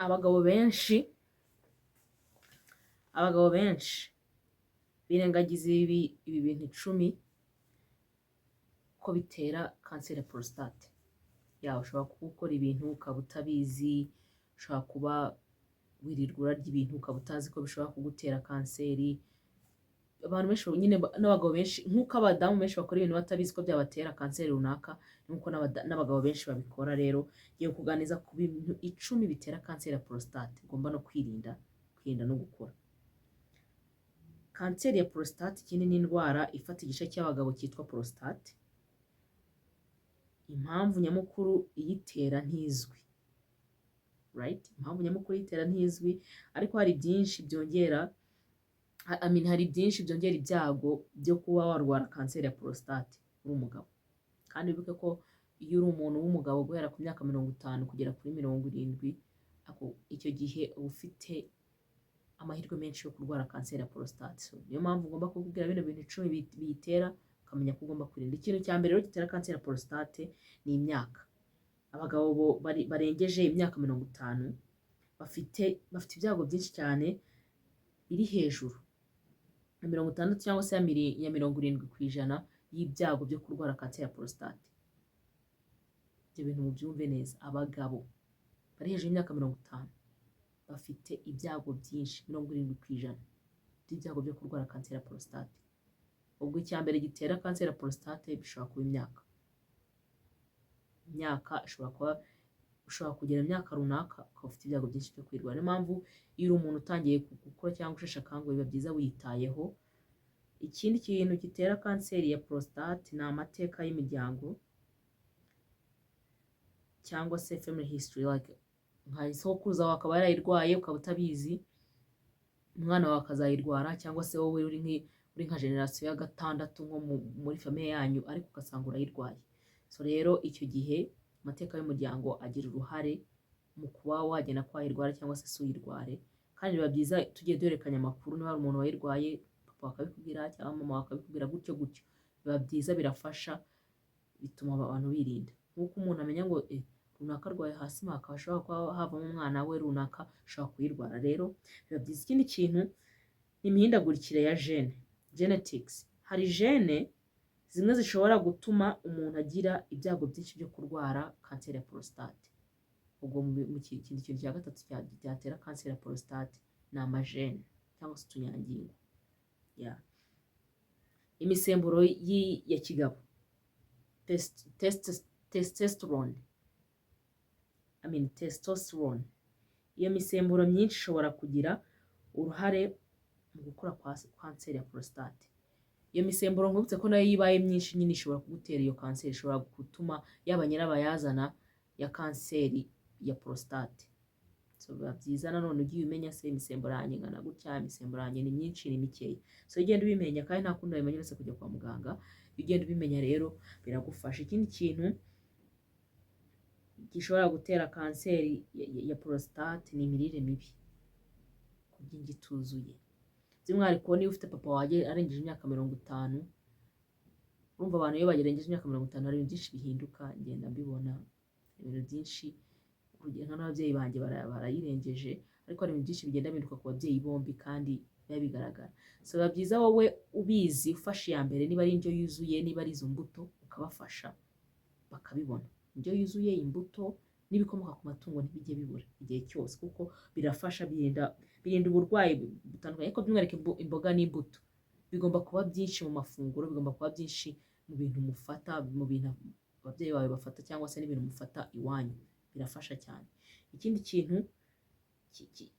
abagabo benshi birengagiza ibi bintu 10 ko bitera kanseri ya prostate. Ushobora kuba ukora ibintu ukaba utabizi, ushobora kuba wirirwa urarya ibintu ukaba utazi ko bishobora kugutera kanseri. Abantu benshi nyine n'abagabo benshi, nk'uko abadamu benshi bakora ibintu batabizi ko byabatera kanseri runaka, nuko n'abagabo benshi babikora. Rero ngiye kuganiza ku bintu 10 bitera kanseri ya prostate ugomba no kwirinda no gukora. Kanseri ya prostate ikindi ni indwara ifata igice cy'abagabo cyitwa prostate. Impamvu nyamukuru iyitera ntizwi, right? Impamvu nyamukuru iyitera ntizwi, ariko hari byinshi byongera hari byinshi byongera ibyago byo kuba warwara kanseri ya prostate uri umugabo. Kandi wibuke ko iyo uri umuntu w'umugabo guhera ku myaka 50 kugera kuri 70, icyo gihe uba ufite amahirwe menshi yo kurwara kanseri ya prostate. So niyo mpamvu ugomba kukubwira bino bintu 10 biyitera, ukamenya ko ugomba kwirinda. Ikintu cya mbere rero gitera kanseri ya prostate ni imyaka. Abagabo barengeje imyaka 50 bafite ibyago byinshi cyane biri hejuru ya 60 cyangwa se ya 70% y'ibyago byo kurwara kanseri ya prostate. Ibyo bintu mubyumve neza. Abagabo bari hejuru y'imyaka 50 bafite ibyago byinshi 70% by'ibyago byo kurwara kanseri ya prostate. Ubwo icya mbere gitera kanseri ya prostate bishobora kuba imyaka ushobora kugera imyaka runaka ukaba ufite ibyago byinshi byo kwirwara. Niyo mpamvu iyo uri umuntu utangiye gukora cyangwa usheshe akanguhe biba byiza wiyitayeho. Ikindi kintu gitera kanseri ya prostate ni amateka y'imiryango cyangwa se family history, like nka sokuruza wawe akaba yarayirwaye ukaba utabizi, umwana wawe akazayirwara, cyangwa se wowe uri nka generasiyo ya 6 nko muri famiye yanyu ariko ugasanga urayirwaye. So rero icyo gihe amateka y'umuryango agira uruhare mu kuba wagenda kwayirwara cyangwa se uyirware. Kandi biba byiza tugiye duhererekanya amakuru. Niba hari umuntu wayirwaye, papa wakabikubwira cyangwa mama wakabikubwira, gutyo biba byiza, birafasha, bituma abantu birinda. Nk'uko umuntu amenya ngo runaka arwaye hasi hashobora kuba havamo umwana we runaka ushobora kuyirwara. Rero biba byiza. Ikindi kintu ni imihindagurikire ya genetics. Hari gene zimwe zishobora gutuma umuntu agira ibyago byinshi byo kurwara kanseri ya prostate. Ubwo mu kintu cya gatatu cyatera kanseri ya prostate ni amagene cyangwa se utunyangingo. Imisemburo ya kigabo, testosterone. Iyo misemburo myinshi ishobora kugira uruhare mu gukura kwa kanseri ya prostate. Iyo misemburo nkubutse ko nayo yibaye myinshi nyine ishobora kugutera iyo kanseri, ishobora gutuma yaba nyirabayazana ya kanseri ya prostate. So biba byiza nanone ugiye umenya se imisemburo yanjye ingana gutya, imisemburo yanjye ni myinshi ni mikeya. So ugenda ubimenya, kandi nta kundi wabimenya uretse kujya kwa muganga. Ugenda ubimenya rero biragufasha. Ikindi kintu gishobora gutera kanseri ya prostate ni imirire mibi, kurya indyo ituzuye. By'umwihariko niba ufite papa wawe arengeje imyaka 50, urumva abantu iyo bagerengeje imyaka 50 hari ibintu byinshi bihinduka. Ngenda mbibona ibintu byinshi, urugero n'ababyeyi banjye barayirengeje, ariko hari ibintu byinshi bigenda bihinduka ku babyeyi bombi kandi biba bigaragara. So biba byiza wowe ubizi ufashe iya mbere, niba ari indyo yuzuye, niba ari izo mbuto ukabafasha bakabibona. Indyo yuzuye, imbuto n'ibikomoka ku matungo ntibijye bibura igihe cyose, kuko birafasha, birinda uburwayi butandukanye. Ariko by'umwihariko imboga n'imbuto bigomba kuba byinshi mu mafunguro, bigomba kuba byinshi mu bintu mufata, mu bintu ababyeyi bawe bafata, cyangwa se n'ibintu mufata iwanyu. Birafasha cyane. Ikindi kintu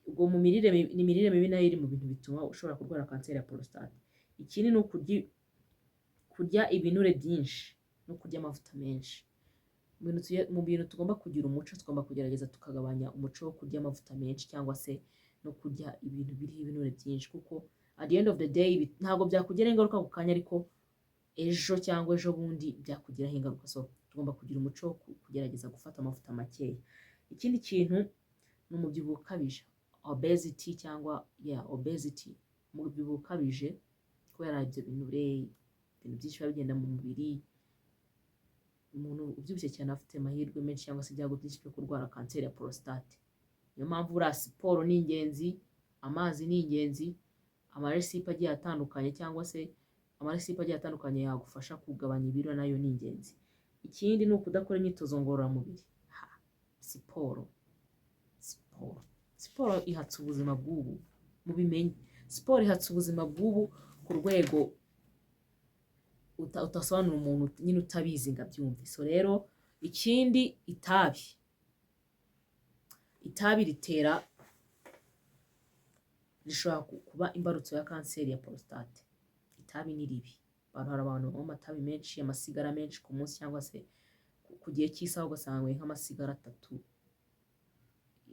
ubwo mu mirire ni imirire mibi nayo iri mu bintu bituma ushobora kurwara kanseri ya prostate. Ikindi ni kurya ibinure byinshi no kurya amavuta menshi. Mu bintu tugomba kugira umuco, tugomba kugerageza tukagabanya umuco wo kurya amavuta menshi cyangwa se no kurya ibintu biriho ibinure byinshi, kuko at the end of the day ntabwo byakugiraho ingaruka ako kanya, ariko ejo cyangwa ejo bundi byakugiraho ingaruka. So tugomba kugira umuco wo kugerageza gufata amavuta makeya. Ikindi kintu ni umubyibuho ukabije, obesity cyangwa obesity, umubyibuho ukabije, kubera ibyo binure, ibintu byinshi biba bigenda mu mubiri. Umuntu ubyibushye cyane afite amahirwe menshi cyangwa se ibyago byinshi byo kurwara kanseri ya prostate. niyo mpamvu buriya siporo ni ingenzi, amazi ni ingenzi, amaresipe agiye atandukanye cyangwa se amaresipe agiye atandukanye yagufasha kugabanya ibiro nayo ni ingenzi. Ikindi ni ukudakora imyitozo ngororamubiri. Siporo siporo ihatse ubuzima bw'ubu, mubimenye. Siporo ihatse ubuzima bw'ubu ku rwego utasobanura umuntu nyine utabizi ngo abyumve. So rero ikindi, itabi rishobora kuba imbarutso ya kanseri ya prostate. Itabi ni ribi. Hari abantu banywa amatabi menshi, amasigara menshi ku munsi, cyangwa se ku gihe cy'isaha ugasanga wanyweye nk'amasigara 3,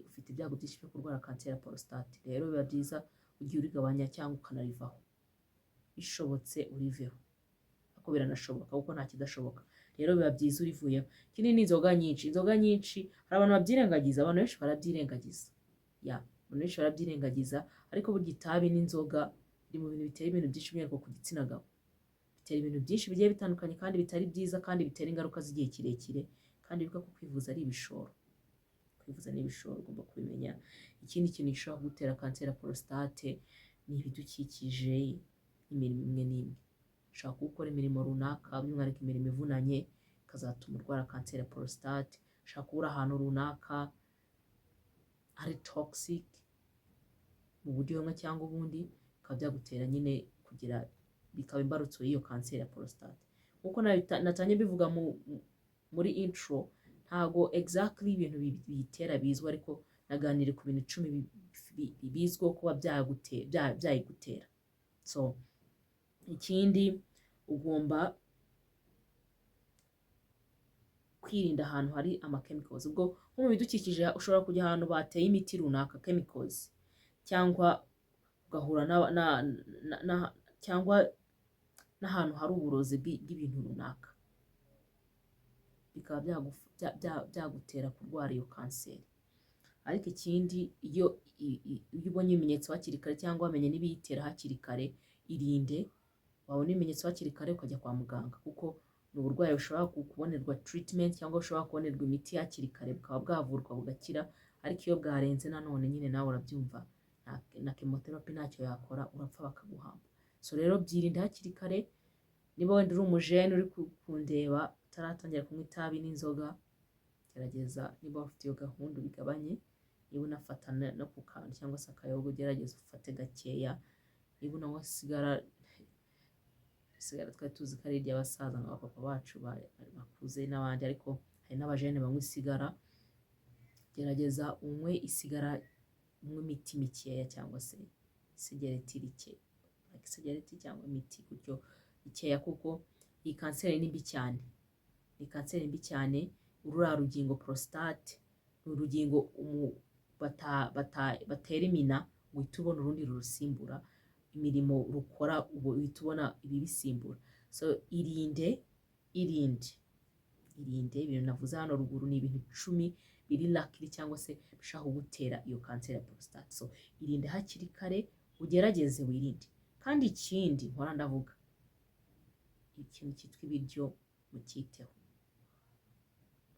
ufite ibyago byinshi byo kurwara kanseri ya prostate. Rero biba byiza ugiye urigabanya cyangwa ukanarivaho, bishobotse uriveho, ariko biranashoboka kuko nta kidashoboka. Rero biba byiza urivuyeho. Ikindi ni inzoga nyinshi. Hari abantu babyirengagiza, abantu benshi barabyirengagiza, ariko burya itabi n'inzoga biri mu bintu bitera ibintu byinshi by'umwihariko ku gitsina gabo. Bitera ibintu byinshi bigiye bitandukanye kandi bitari byiza, kandi bitera ingaruka z'igihe kirekire, kandi bivuga ko kwivuza ari ibishoro. Kwivuza ni ibishoro, ugomba kubimenya. Ikindi kintu gishobora kugutera kanseri ya prostate ni ibidukikije, imirimo imwe n'imwe. Ushobora kuba ukora imirimo runaka, by'umwihariko imirimo ivunanye, ikazatuma urwara kanseri ya prostate. Ushobora kuba uri ahantu runaka ari toxic mu buryo bumwe cyangwa ubundi, bikaba byagutera nyine bikaba imbarutso y'iyo kanseri ya prostate. Nkuko natangiye bivuga muri intro, ntago exactly ibintu biyitera bizwi, ariko naganiriye ku bintu 10 bizwiho kuba byayigutera. So ikindi, ugomba kwirinda ahantu hari chemicals. Ubwo nko mu bidukikije ushobora kujya ahantu bateye imiti runaka, chemicals, cyangwa ugahura cyangwa n'ahantu hari uburozi bw'ibintu runaka, bikaba byagutera kurwara iyo kanseri. Ariko ikindi, iyo ubonye ibimenyetso hakiri kare cyangwa wamenye n'ibiyitera hakiri kare, irinde. Wabona ibimenyetso hakiri kare ukajya kwa muganga, kuko ni uburwayi bushobora kubonerwa treatment cyangwa bushobora kubonerwa imiti hakiri kare, bukaba bwavurwa bugakira. Ariko iyo bwarenze, nanone nyine nawe urabyumva, na chemotherapy ntacyo yakora, urapfa bakaguhamba. So rero byirinde hakiri kare. Niba wenda uri umujene uri kundeba utaratangira kunywa itabi n'inzoga, gerageza, niba ufite iyo gahunda ubigabanye. Niba unafata no ku kantu cyangwa se akayoga, ugerageza ufate gakeya. Niba unanywa sigara twari tuzi ko ari iry'abasaza nka papa bacu bakuze n'abandi, ariko hari n'abajene banywa isigara. Gerageza unywe isigara, unywe imiti mikeya cyangwa se sigareti cyangwa imiti gutyo ikeya, kuko iyi kanseri ni mbi cyane. Urura rugingo prostate ni urugingo batera imina ngo uhite ubona urundi rurusimbura. Imirimo rukora ubu uhita ubona ibibisimbura. So irinde ibintu navuze hano ruguru, ni ibintu 10 biri likely cyangwa se bishaka kugutera iyo kanseri ya prostate. So irinde hakiri kare, ugerageze wirinde. Kandi ikindi nkora ndavuga, ikintu cyitwa ibiryo mukiteho.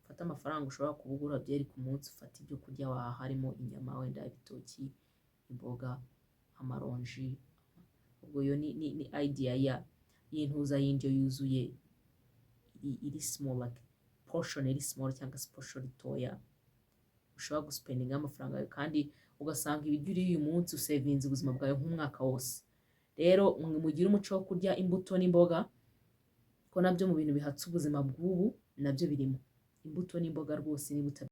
Fata amafaranga ushobora kubugura byeri ku munsi, ufata ibyo kurya waha, harimo inyama, wenda ibitoki, imboga, amaronji. Ubwo yo ni idea y'intuza y'indyo yuzuye, iri small, like portion iri small cyangwa se portion ritoya ushobora guspendinga amafaranga yawe, kandi ugasanga ibiryo uri uyu munsi usevinze ubuzima bwawe nk'umwaka wose. Rero mugire umuco wo kurya imbuto n'imboga, ko nabyo mu bintu bihatse ubuzima bw'ubu nabyo birimo. Imbuto n'imboga rwose, niba